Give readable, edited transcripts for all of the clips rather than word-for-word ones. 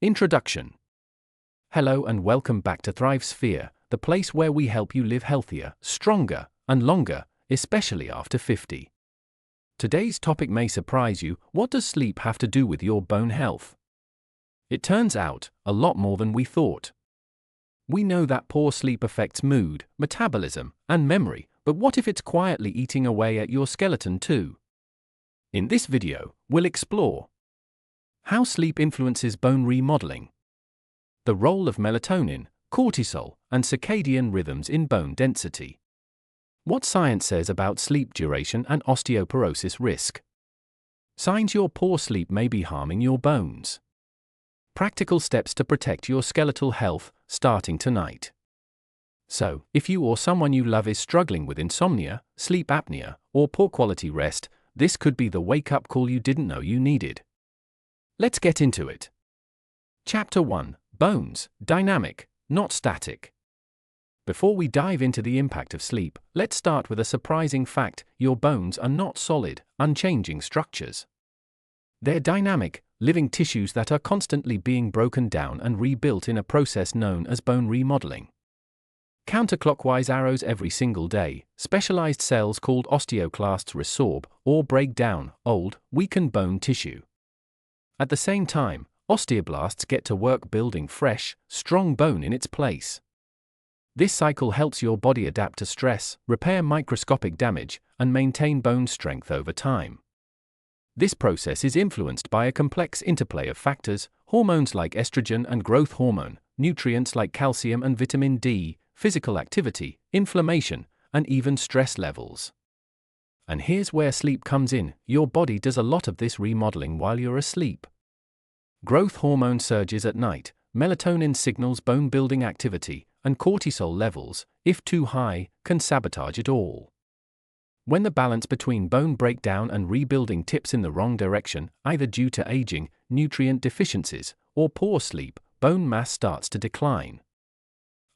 Introduction. Hello and welcome back to Thrive Sphere, the place where we help you live healthier, stronger, and longer, especially after 50. Today's topic may surprise you. What does sleep have to do with your bone health? It turns out, a lot more than we thought. We know that poor sleep affects mood, metabolism, and memory, but what if it's quietly eating away at your skeleton too? In this video, we'll explore how sleep influences bone remodeling, the role of melatonin, cortisol, and circadian rhythms in bone density, what science says about sleep duration and osteoporosis risk, signs your poor sleep may be harming your bones, practical steps to protect your skeletal health, starting tonight. So, if you or someone you love is struggling with insomnia, sleep apnea, or poor quality rest, this could be the wake-up call you didn't know you needed. Let's get into it. Chapter 1. Bones, dynamic, not static. Before we dive into the impact of sleep, let's start with a surprising fact: your bones are not solid, unchanging structures. They're dynamic, living tissues that are constantly being broken down and rebuilt in a process known as bone remodeling. Counterclockwise arrows every single day, specialized cells called osteoclasts resorb or break down old, weakened bone tissue. At the same time, osteoblasts get to work building fresh, strong bone in its place. This cycle helps your body adapt to stress, repair microscopic damage, and maintain bone strength over time. This process is influenced by a complex interplay of factors: hormones like estrogen and growth hormone, nutrients like calcium and vitamin D, physical activity, inflammation, and even stress levels. And here's where sleep comes in. Your body does a lot of this remodeling while you're asleep. Growth hormone surges at night, melatonin signals bone-building activity, and cortisol levels, if too high, can sabotage it all. When the balance between bone breakdown and rebuilding tips in the wrong direction, either due to aging, nutrient deficiencies, or poor sleep, bone mass starts to decline.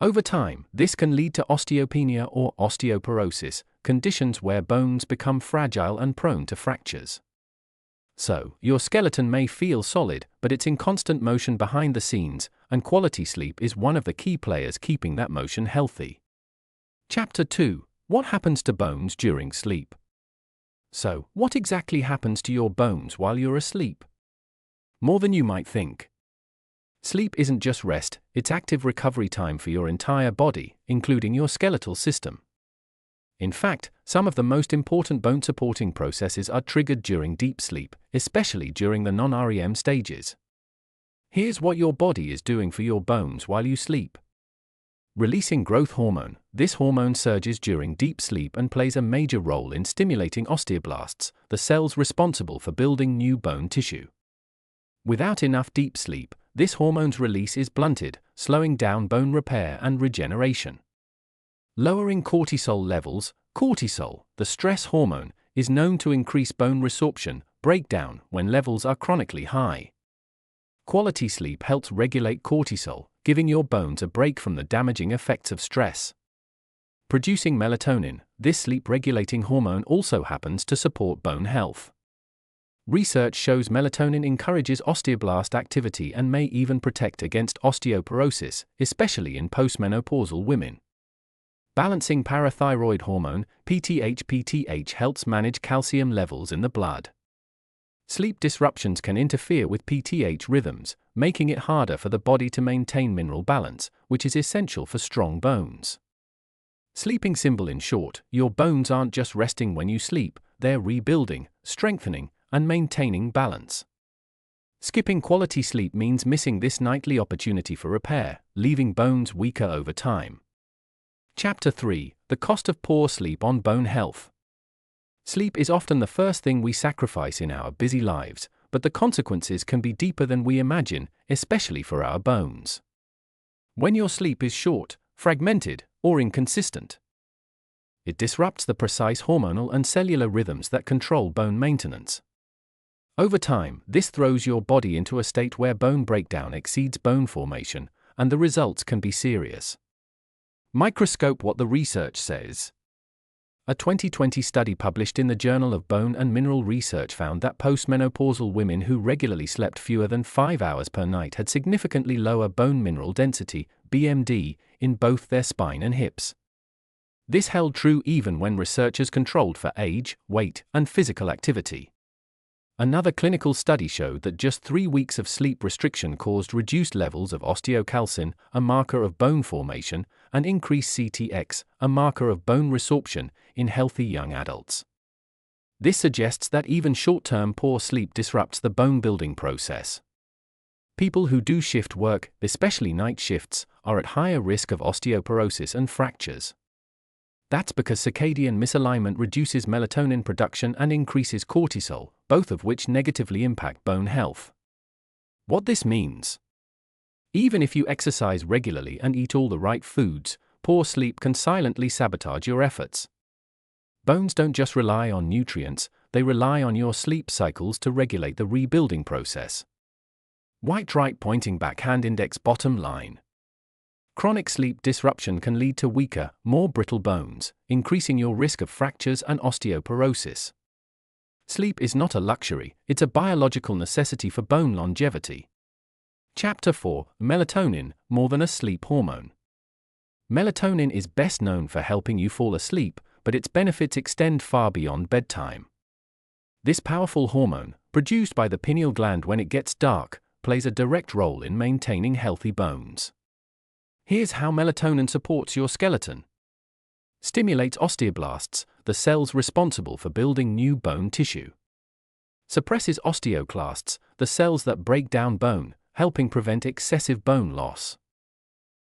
Over time, this can lead to osteopenia or osteoporosis, conditions where bones become fragile and prone to fractures. So, your skeleton may feel solid, but it's in constant motion behind the scenes, and quality sleep is one of the key players keeping that motion healthy. Chapter 2. What happens to bones during sleep? So, what exactly happens to your bones while you're asleep? More than you might think. Sleep isn't just rest, it's active recovery time for your entire body, including your skeletal system. In fact, some of the most important bone-supporting processes are triggered during deep sleep, especially during the non-REM stages. Here's what your body is doing for your bones while you sleep. Releasing growth hormone. This hormone surges during deep sleep and plays a major role in stimulating osteoblasts, the cells responsible for building new bone tissue. Without enough deep sleep, this hormone's release is blunted, slowing down bone repair and regeneration. Lowering cortisol levels. Cortisol, the stress hormone, is known to increase bone resorption, breakdown, when levels are chronically high. Quality sleep helps regulate cortisol, giving your bones a break from the damaging effects of stress. Producing melatonin, this sleep-regulating hormone also happens to support bone health. Research shows melatonin encourages osteoblast activity and may even protect against osteoporosis, especially in postmenopausal women. Balancing parathyroid hormone, PTH helps manage calcium levels in the blood. Sleep disruptions can interfere with PTH rhythms, making it harder for the body to maintain mineral balance, which is essential for strong bones. Sleeping symbol: in short, your bones aren't just resting when you sleep, they're rebuilding, strengthening, and maintaining balance. Skipping quality sleep means missing this nightly opportunity for repair, leaving bones weaker over time. Chapter 3. The cost of poor sleep on bone health. Sleep is often the first thing we sacrifice in our busy lives, but the consequences can be deeper than we imagine, especially for our bones. When your sleep is short, fragmented, or inconsistent, it disrupts the precise hormonal and cellular rhythms that control bone maintenance. Over time, this throws your body into a state where bone breakdown exceeds bone formation, and the results can be serious. Microscope what the research says. A 2020 study published in the Journal of Bone and Mineral Research found that postmenopausal women who regularly slept fewer than 5 hours per night had significantly lower bone mineral density, BMD, in both their spine and hips. This held true even when researchers controlled for age, weight, and physical activity. Another clinical study showed that just 3 weeks of sleep restriction caused reduced levels of osteocalcin, a marker of bone formation, and increased CTX, a marker of bone resorption, in healthy young adults. This suggests that even short-term poor sleep disrupts the bone-building process. People who do shift work, especially night shifts, are at higher risk of osteoporosis and fractures. That's because circadian misalignment reduces melatonin production and increases cortisol, both of which negatively impact bone health. What this means? Even if you exercise regularly and eat all the right foods, poor sleep can silently sabotage your efforts. Bones don't just rely on nutrients, they rely on your sleep cycles to regulate the rebuilding process. White right pointing back hand index bottom line. Chronic sleep disruption can lead to weaker, more brittle bones, increasing your risk of fractures and osteoporosis. Sleep is not a luxury, it's a biological necessity for bone longevity. Chapter 4: Melatonin, more than a sleep hormone. Melatonin is best known for helping you fall asleep, but its benefits extend far beyond bedtime. This powerful hormone, produced by the pineal gland when it gets dark, plays a direct role in maintaining healthy bones. Here's how melatonin supports your skeleton. Stimulates osteoblasts, the cells responsible for building new bone tissue. Suppresses osteoclasts, the cells that break down bone, helping prevent excessive bone loss.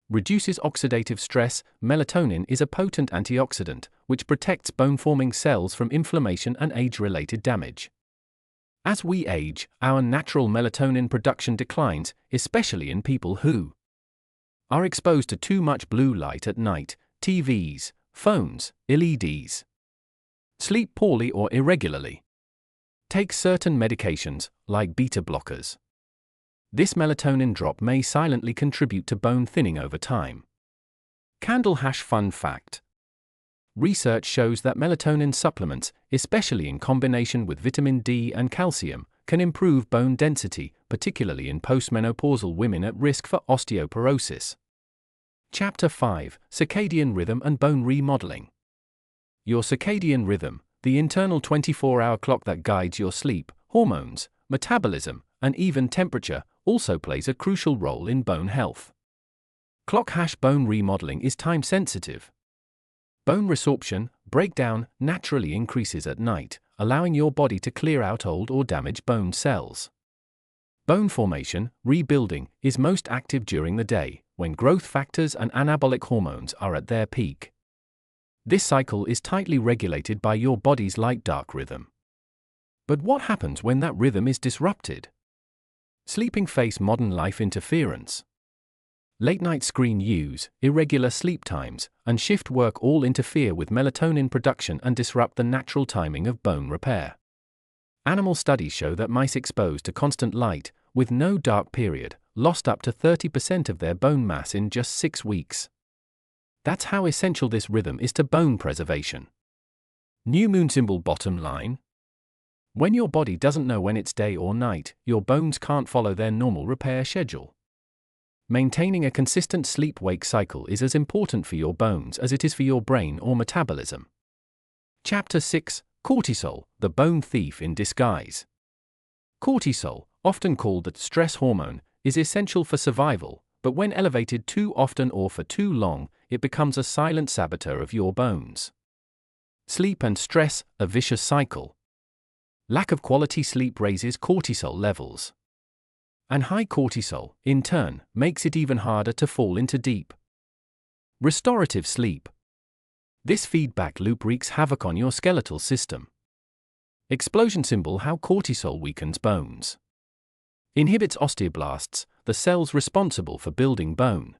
Reduces oxidative stress. Melatonin is a potent antioxidant, which protects bone-forming cells from inflammation and age-related damage. As we age, our natural melatonin production declines, especially in people who are exposed to too much blue light at night, TVs, phones, LEDs. Sleep poorly or irregularly. Take certain medications, like beta blockers. This melatonin drop may silently contribute to bone thinning over time. Candle hash fun fact. Research shows that melatonin supplements, especially in combination with vitamin D and calcium, can improve bone density, particularly in postmenopausal women at risk for osteoporosis. Chapter 5: Circadian Rhythm and Bone Remodeling. Your circadian rhythm, the internal 24-hour clock that guides your sleep, hormones, metabolism, and even temperature, also plays a crucial role in bone health. Clock hash bone remodeling is time-sensitive. Bone resorption, breakdown, naturally increases at night, allowing your body to clear out old or damaged bone cells. Bone formation, rebuilding, is most active during the day, when growth factors and anabolic hormones are at their peak. This cycle is tightly regulated by your body's light-dark rhythm. But what happens when that rhythm is disrupted? Sleeping face modern life interference. Late-night screen use, irregular sleep times, and shift work all interfere with melatonin production and disrupt the natural timing of bone repair. Animal studies show that mice exposed to constant light, with no dark period, lost up to 30% of their bone mass in just 6 weeks. That's how essential this rhythm is to bone preservation. New moon symbol bottom line. When your body doesn't know when it's day or night, your bones can't follow their normal repair schedule. Maintaining a consistent sleep-wake cycle is as important for your bones as it is for your brain or metabolism. Chapter 6: Cortisol, the bone thief in disguise. Cortisol, often called the stress hormone, is essential for survival, but when elevated too often or for too long, it becomes a silent saboteur of your bones. Sleep and stress, a vicious cycle. Lack of quality sleep raises cortisol levels. And high cortisol, in turn, makes it even harder to fall into deep, restorative sleep. This feedback loop wreaks havoc on your skeletal system. Explosion symbol: how cortisol weakens bones. Inhibits osteoblasts, the cells responsible for building bone.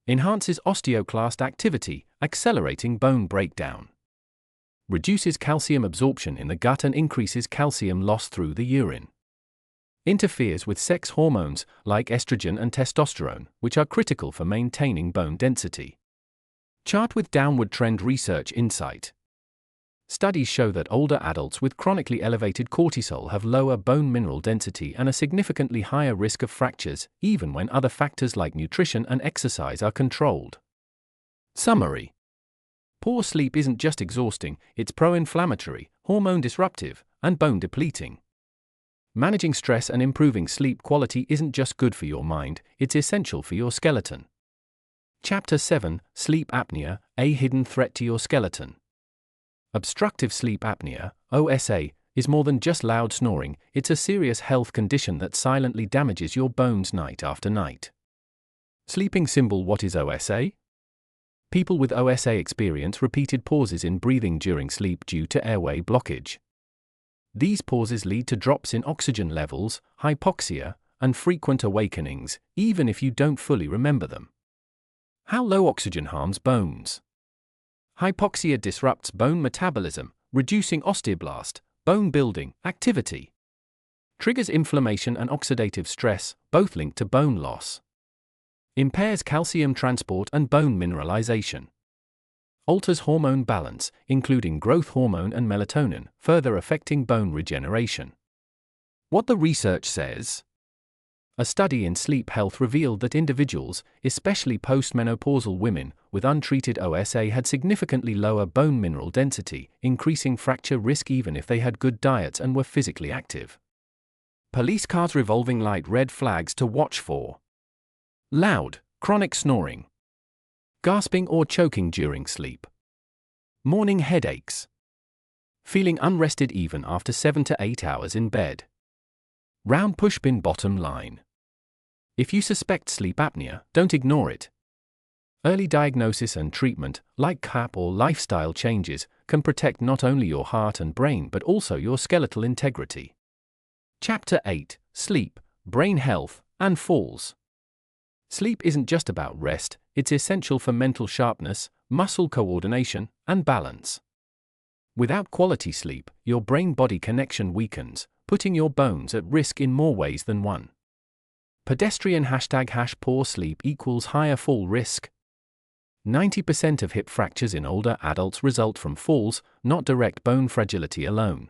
Enhances osteoclast activity, accelerating bone breakdown. Reduces calcium absorption in the gut and increases calcium loss through the urine. Interferes with sex hormones, like estrogen and testosterone, which are critical for maintaining bone density. Chart with downward trend research insight. Studies show that older adults with chronically elevated cortisol have lower bone mineral density and a significantly higher risk of fractures, even when other factors like nutrition and exercise are controlled. Summary: poor sleep isn't just exhausting, it's pro-inflammatory, hormone disruptive, and bone depleting. Managing stress and improving sleep quality isn't just good for your mind, it's essential for your skeleton. Chapter 7: Sleep Apnea, a Hidden Threat to Your Skeleton. Obstructive sleep apnea, OSA, is more than just loud snoring, it's a serious health condition that silently damages your bones night after night. Sleeping symbol: what is OSA? People with OSA experience repeated pauses in breathing during sleep due to airway blockage. These pauses lead to drops in oxygen levels, hypoxia, and frequent awakenings, even if you don't fully remember them. How low oxygen harms bones. Hypoxia disrupts bone metabolism, reducing osteoblast, bone building, activity. Triggers inflammation and oxidative stress, both linked to bone loss. Impairs calcium transport and bone mineralization. Alters hormone balance, including growth hormone and melatonin, further affecting bone regeneration. What the research says. A study in sleep health revealed that individuals, especially postmenopausal women, with untreated OSA had significantly lower bone mineral density, increasing fracture risk even if they had good diets and were physically active. Police cars revolving light: red flags to watch for. Loud, chronic snoring. Gasping or choking during sleep. Morning headaches. Feeling unrested even after 7 to 8 hours in bed. Round pushpin bottom line. If you suspect sleep apnea, don't ignore it. Early diagnosis and treatment, like CAP or lifestyle changes, can protect not only your heart and brain but also your skeletal integrity. Chapter 8: Sleep, Brain Health, and Falls. Sleep isn't just about rest, it's essential for mental sharpness, muscle coordination, and balance. Without quality sleep, your brain-body connection weakens, putting your bones at risk in more ways than one. Pedestrian #poor sleep equals higher fall risk. 90% of hip fractures in older adults result from falls, not direct bone fragility alone.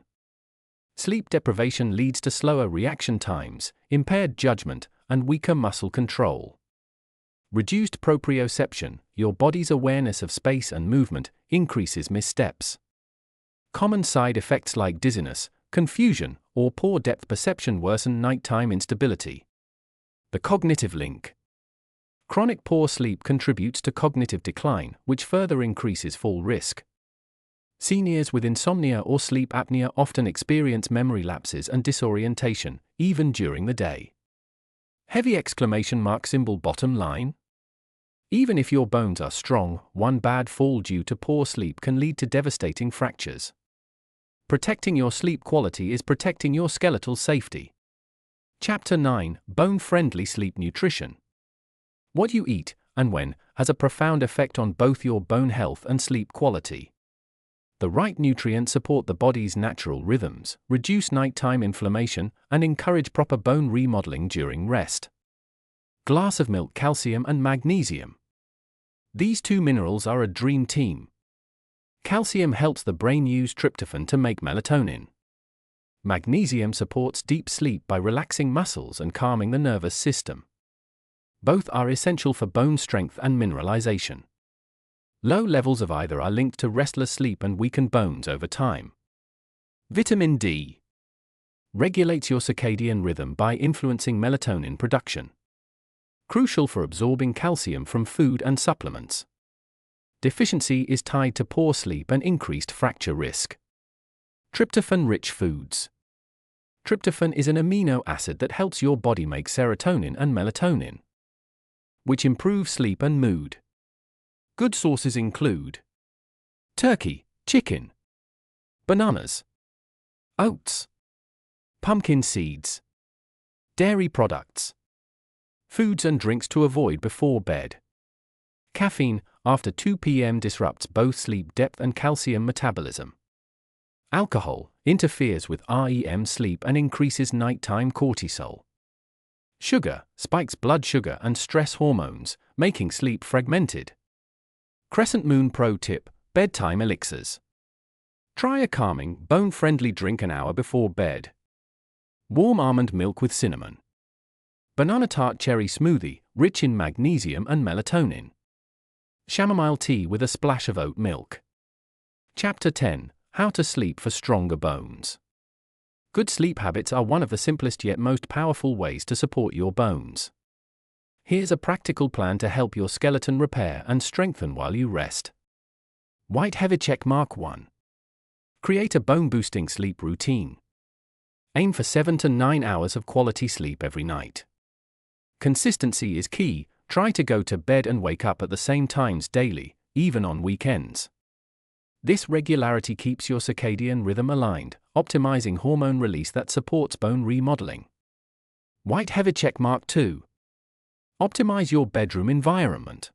Sleep deprivation leads to slower reaction times, impaired judgment, and weaker muscle control. Reduced proprioception, your body's awareness of space and movement, increases missteps. Common side effects like dizziness, confusion, or poor depth perception worsen nighttime instability. The cognitive link. Chronic poor sleep contributes to cognitive decline, which further increases fall risk. Seniors with insomnia or sleep apnea often experience memory lapses and disorientation, even during the day. Heavy exclamation mark symbol bottom line. Even if your bones are strong, one bad fall due to poor sleep can lead to devastating fractures. Protecting your sleep quality is protecting your skeletal safety. Chapter 9: Bone-Friendly Sleep Nutrition. What you eat, and when, has a profound effect on both your bone health and sleep quality. The right nutrients support the body's natural rhythms, reduce nighttime inflammation, and encourage proper bone remodeling during rest. Glass of milk: calcium and magnesium. These two minerals are a dream team. Calcium helps the brain use tryptophan to make melatonin. Magnesium supports deep sleep by relaxing muscles and calming the nervous system. Both are essential for bone strength and mineralization. Low levels of either are linked to restless sleep and weakened bones over time. Vitamin D regulates your circadian rhythm by influencing melatonin production. Crucial for absorbing calcium from food and supplements. Deficiency is tied to poor sleep and increased fracture risk. Tryptophan-rich foods. Tryptophan is an amino acid that helps your body make serotonin and melatonin, which improve sleep and mood. Good sources include turkey, chicken, bananas, oats, pumpkin seeds, dairy products. Foods and drinks to avoid before bed. Caffeine, after 2 p.m. disrupts both sleep depth and calcium metabolism. Alcohol, interferes with REM sleep and increases nighttime cortisol. Sugar, spikes blood sugar and stress hormones, making sleep fragmented. Crescent moon pro tip: bedtime elixirs. Try a calming, bone-friendly drink an hour before bed. Warm almond milk with cinnamon. Banana tart cherry smoothie, rich in magnesium and melatonin. Chamomile tea with a splash of oat milk. Chapter 10: How to Sleep for Stronger Bones. Good sleep habits are one of the simplest yet most powerful ways to support your bones. Here's a practical plan to help your skeleton repair and strengthen while you rest. White heavy check mark 1. Create a bone-boosting sleep routine. Aim for 7 to 9 hours of quality sleep every night. Consistency is key. Try to go to bed and wake up at the same times daily, even on weekends. This regularity keeps your circadian rhythm aligned, optimizing hormone release that supports bone remodeling. White heavy check mark 2. Optimize your bedroom environment.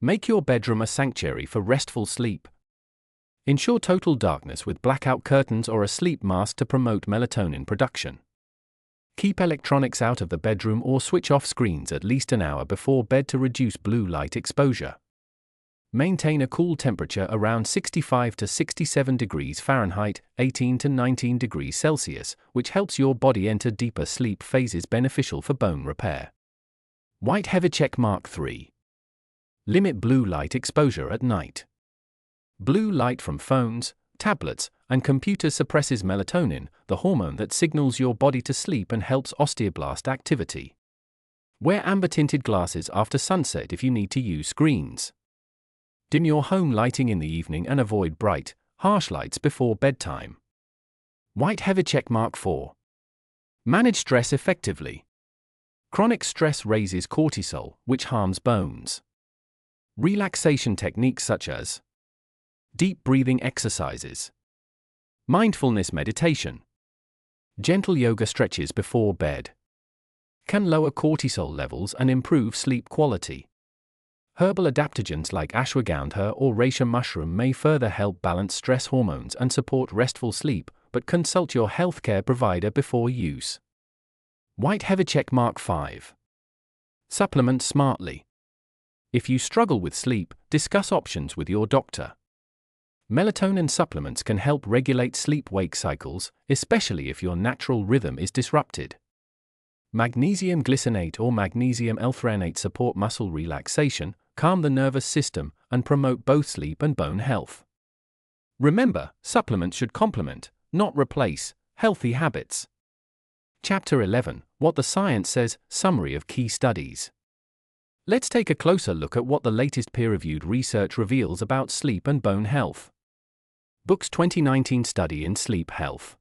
Make your bedroom a sanctuary for restful sleep. Ensure total darkness with blackout curtains or a sleep mask to promote melatonin production. Keep electronics out of the bedroom or switch off screens at least an hour before bed to reduce blue light exposure. Maintain a cool temperature around 65 to 67 degrees Fahrenheit, 18 to 19 degrees Celsius, which helps your body enter deeper sleep phases beneficial for bone repair. White heavy check mark 3. Limit blue light exposure at night. Blue light from phones, tablets, and computers suppresses melatonin, the hormone that signals your body to sleep and helps osteoblast activity. Wear amber-tinted glasses after sunset if you need to use screens. Dim your home lighting in the evening and avoid bright, harsh lights before bedtime. White heavy check mark 4. Manage stress effectively. Chronic stress raises cortisol, which harms bones. Relaxation techniques such as deep breathing exercises, mindfulness meditation, gentle yoga stretches before bed can lower cortisol levels and improve sleep quality. Herbal adaptogens like ashwagandha or reishi mushroom may further help balance stress hormones and support restful sleep, but consult your healthcare provider before use. White heavy check mark 5. Supplement smartly. If you struggle with sleep, discuss options with your doctor. Melatonin supplements can help regulate sleep-wake cycles, especially if your natural rhythm is disrupted. Magnesium glycinate or magnesium L-threonate support muscle relaxation, calm the nervous system, and promote both sleep and bone health. Remember, supplements should complement, not replace, healthy habits. Chapter 11: What the Science Says, Summary of Key Studies. Let's take a closer look at what the latest peer-reviewed research reveals about sleep and bone health. Book's 2019 study in sleep health.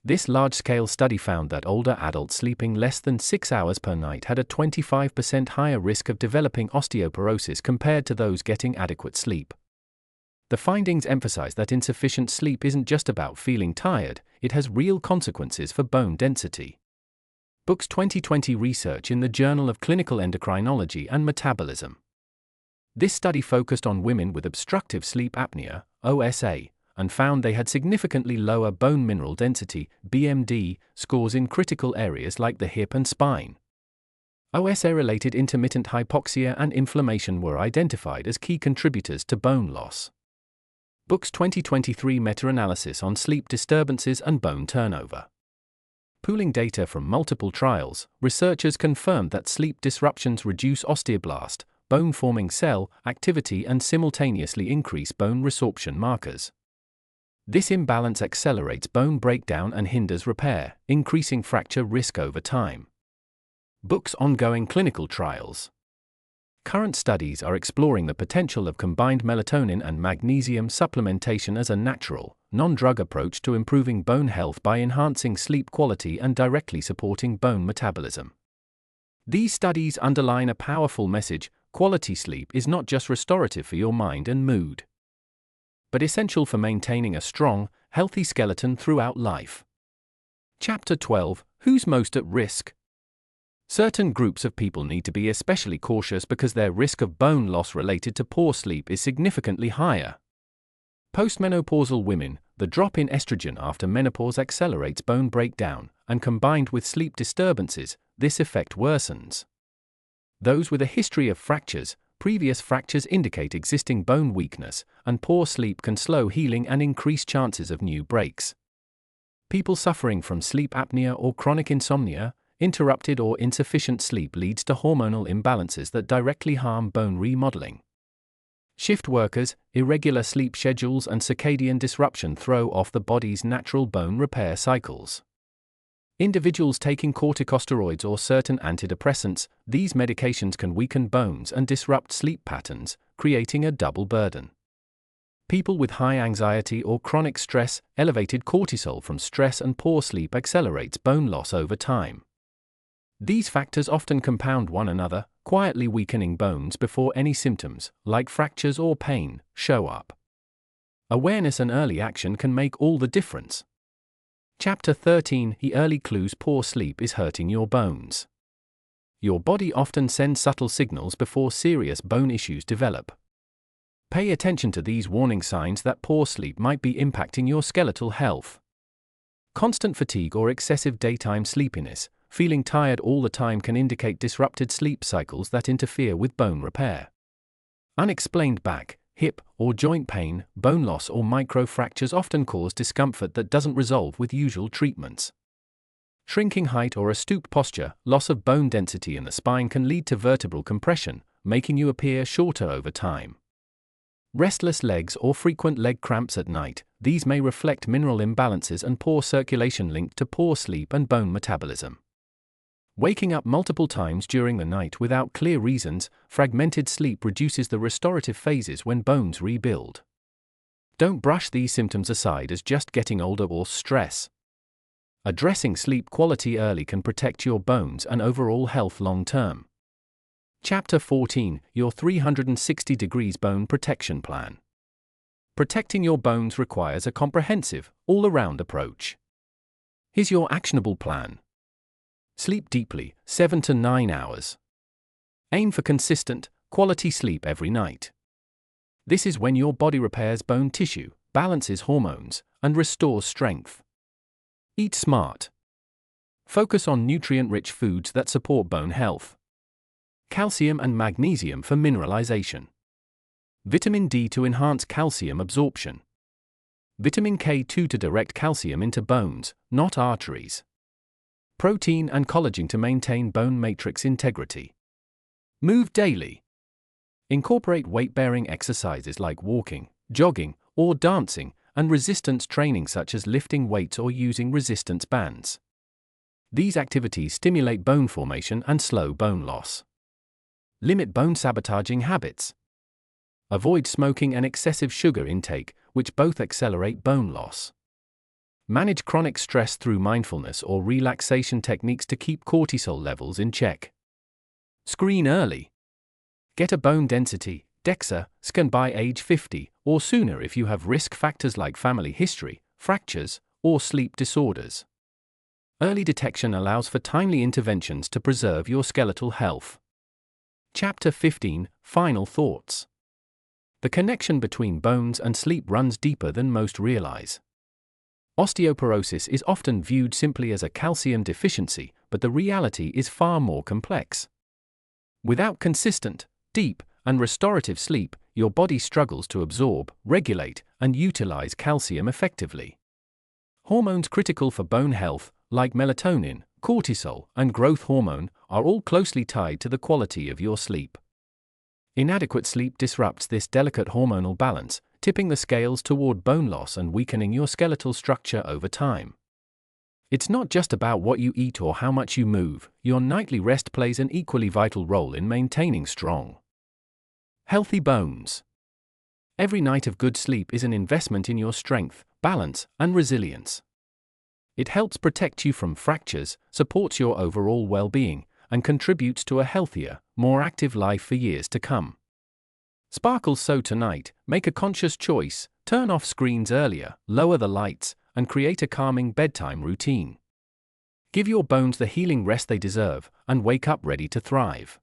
This large-scale study found that older adults sleeping less than 6 hours per night had a 25% higher risk of developing osteoporosis compared to those getting adequate sleep. The findings emphasize that insufficient sleep isn't just about feeling tired, it has real consequences for bone density. Book's 2020 research in the Journal of Clinical Endocrinology and Metabolism. This study focused on women with obstructive sleep apnea, OSA, and found they had significantly lower bone mineral density, BMD, scores in critical areas like the hip and spine. OSA-related intermittent hypoxia and inflammation were identified as key contributors to bone loss. Book's 2023 meta-analysis on sleep disturbances and bone turnover. Pooling data from multiple trials, researchers confirmed that sleep disruptions reduce osteoblast, bone-forming cell activity and simultaneously increase bone resorption markers. This imbalance accelerates bone breakdown and hinders repair, increasing fracture risk over time. Book's ongoing clinical trials. Current studies are exploring the potential of combined melatonin and magnesium supplementation as a natural, non-drug approach to improving bone health by enhancing sleep quality and directly supporting bone metabolism. These studies underline a powerful message: quality sleep is not just restorative for your mind and mood, but essential for maintaining a strong, healthy skeleton throughout life. Chapter 12: Who's most at risk? Certain groups of people need to be especially cautious because their risk of bone loss related to poor sleep is significantly higher. Postmenopausal women, the drop in estrogen after menopause accelerates bone breakdown, and combined with sleep disturbances, this effect worsens. Those with a history of fractures, Previous fractures indicate existing bone weakness, and poor sleep can slow healing and increase chances of new breaks. People suffering from sleep apnea or chronic insomnia, interrupted or insufficient sleep leads to hormonal imbalances that directly harm bone remodeling. Shift workers, irregular sleep schedules, and circadian disruption throw off the body's natural bone repair cycles. Individuals taking corticosteroids or certain antidepressants, these medications can weaken bones and disrupt sleep patterns, creating a double burden. People with high anxiety or chronic stress, elevated cortisol from stress and poor sleep accelerates bone loss over time. These factors often compound one another, quietly weakening bones before any symptoms, like fractures or pain, show up. Awareness and early action can make all the difference. Chapter 13: The early clues poor sleep is hurting your bones. Your body often sends subtle signals before serious bone issues develop. Pay attention to these warning signs that poor sleep might be impacting your skeletal health. Constant fatigue or excessive daytime sleepiness, feeling tired all the time, can indicate disrupted sleep cycles that interfere with bone repair. Unexplained back, hip, or joint pain, bone loss, or microfractures often cause discomfort that doesn't resolve with usual treatments. Shrinking height or a stooped posture, loss of bone density in the spine can lead to vertebral compression, making you appear shorter over time. Restless legs or frequent leg cramps at night, these may reflect mineral imbalances and poor circulation linked to poor sleep and bone metabolism. Waking up multiple times during the night without clear reasons, fragmented sleep reduces the restorative phases when bones rebuild. Don't brush these symptoms aside as just getting older or stress. Addressing sleep quality early can protect your bones and overall health long term. Chapter 14: Your 360 Degrees Bone Protection Plan. Protecting your bones requires a comprehensive, all-around approach. Here's your actionable plan. Sleep deeply, 7 to 9 hours. Aim for consistent, quality sleep every night. This is when your body repairs bone tissue, balances hormones, and restores strength. Eat smart. Focus on nutrient-rich foods that support bone health. Calcium and magnesium for mineralization. Vitamin D to enhance calcium absorption. Vitamin K2 to direct calcium into bones, not arteries. Protein and collagen to maintain bone matrix integrity. Move daily. Incorporate weight-bearing exercises like walking, jogging, or dancing, and resistance training such as lifting weights or using resistance bands. These activities stimulate bone formation and slow bone loss. Limit bone-sabotaging habits. Avoid smoking and excessive sugar intake, which both accelerate bone loss. Manage chronic stress through mindfulness or relaxation techniques to keep cortisol levels in check. Screen early. Get a bone density DEXA scan by age 50 or sooner if you have risk factors like family history, fractures, or sleep disorders. Early detection allows for timely interventions to preserve your skeletal health. Chapter 15: Final Thoughts. The connection between bones and sleep runs deeper than most realize. Osteoporosis is often viewed simply as a calcium deficiency, but the reality is far more complex. Without consistent, deep, and restorative sleep, your body struggles to absorb, regulate, and utilize calcium effectively. Hormones critical for bone health, like melatonin, cortisol, and growth hormone, are all closely tied to the quality of your sleep. Inadequate sleep disrupts this delicate hormonal balance, tipping the scales toward bone loss and weakening your skeletal structure over time. It's not just about what you eat or how much you move. Your nightly rest plays an equally vital role in maintaining strong, healthy bones. Every night of good sleep is an investment in your strength, balance, and resilience. It helps protect you from fractures, supports your overall well-being, and contributes to a healthier, more active life for years to come. Sparkles. So tonight, make a conscious choice, turn off screens earlier, lower the lights, and create a calming bedtime routine. Give your bones the healing rest they deserve, and wake up ready to thrive.